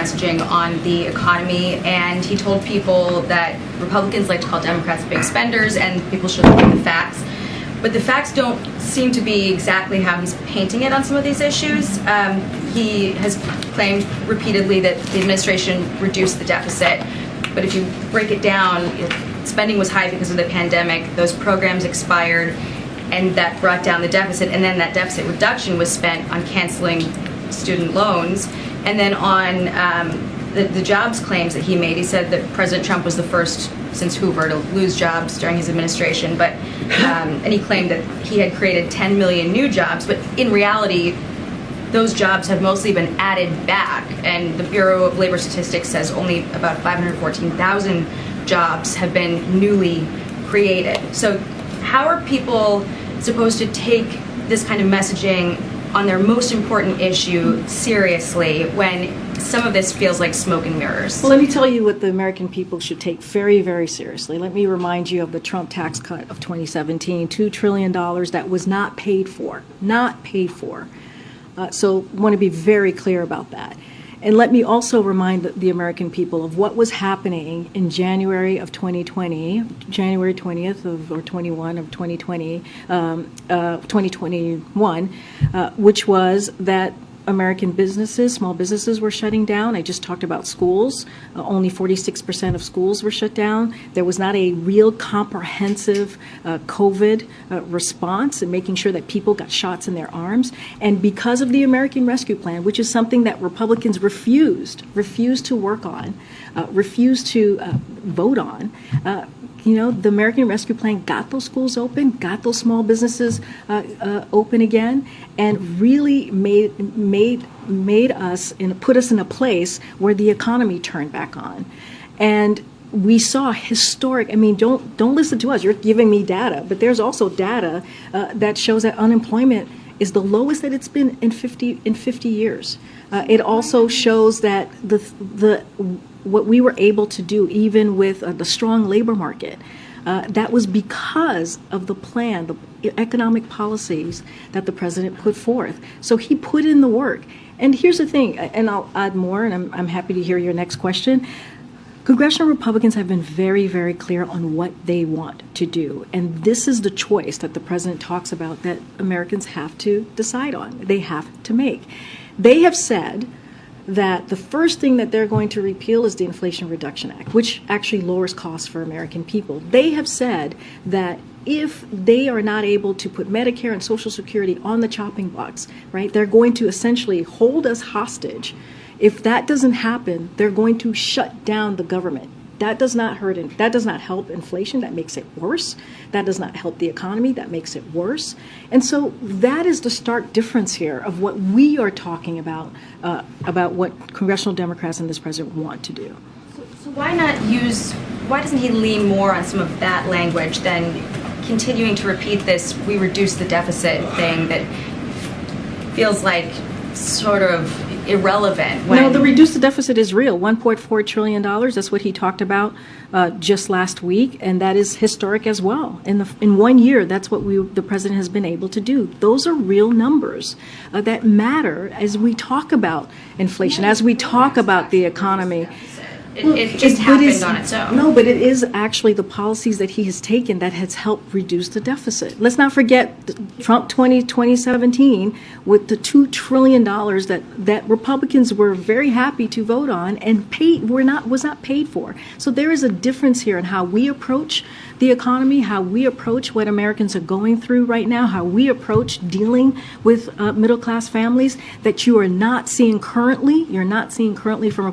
messaging on the economy, and he told people that Republicans like to call Democrats big spenders and people should look at the facts. But the facts don't seem to be exactly how he's painting it on some of these issues. He has claimed repeatedly that the administration reduced the deficit, but if you break it down, spending was high because of the pandemic, those programs expired, and that brought down the deficit, and then that deficit reduction was spent on canceling student loans, and then on the jobs claims that he made. He said that President Trump was the first since Hoover to lose jobs during his administration, but and he claimed that he had created 10 million new jobs, but in reality, those jobs have mostly been added back, and the Bureau of Labor Statistics says only about 514,000 jobs have been newly created. So how are people supposed to take this kind of messaging on their most important issue seriously when some of this feels like smoke and mirrors? Well, let me tell you what the American people should take very, very seriously. Let me remind you of the Trump tax cut of 2017, $2 trillion that was not paid for, not paid for. So I want to be very clear about that. And let me also remind the American people of what was happening in January of 2020, January 20th or 21 of 2020, 2021, which was that American businesses, small businesses were shutting down. I just talked about schools. Only 46% of schools were shut down. There was not a real comprehensive COVID response and making sure that people got shots in their arms. And because of the American Rescue Plan, which is something that Republicans refused to work on, refused to vote on, the American Rescue Plan got those schools open, got those small businesses open again, and really made us and put us in a place where the economy turned back on. And we saw historic. I mean, don't listen to us. You're giving me data, but there's also data that shows that unemployment is the lowest that it's been in 50 years. It also shows that what we were able to do, even with the strong labor market, that was because of the plan, the economic policies that the president put forth. So he put in the work. And here's the thing, and I'll add more, and I'm happy to hear your next question. Congressional Republicans have been very, very clear on what they want to do. And this is the choice that the president talks about that Americans have to decide on. They have to make. They have said that the first thing that they're going to repeal is the Inflation Reduction Act, which actually lowers costs for American people. They have said that if they are not able to put Medicare and Social Security on the chopping blocks, right, they're going to essentially hold us hostage. If that doesn't happen, they're going to shut down the government. That does not that does not help inflation. That makes it worse. That does not help the economy. That makes it worse. And so that is the stark difference here of what we are talking about what congressional Democrats and this president want to do. So why doesn't he lean more on some of that language than continuing to repeat this "we reduce the deficit" thing that feels like sort of irrelevant? No, the reduce the deficit is real. $1.4 trillion. That's what he talked about just last week, and that is historic as well. In 1 year, that's what the president has been able to do. Those are real numbers that matter as we talk about inflation, as we talk about the economy. It just happened on its own. No, but it is actually the policies that he has taken that has helped reduce the deficit. Let's not forget Trump 2017 with the $2 trillion that Republicans were very happy to vote on and was not paid for. So there is a difference here in how we approach the economy, how we approach what Americans are going through right now, how we approach dealing with middle-class families that you are not seeing currently. You're not seeing currently from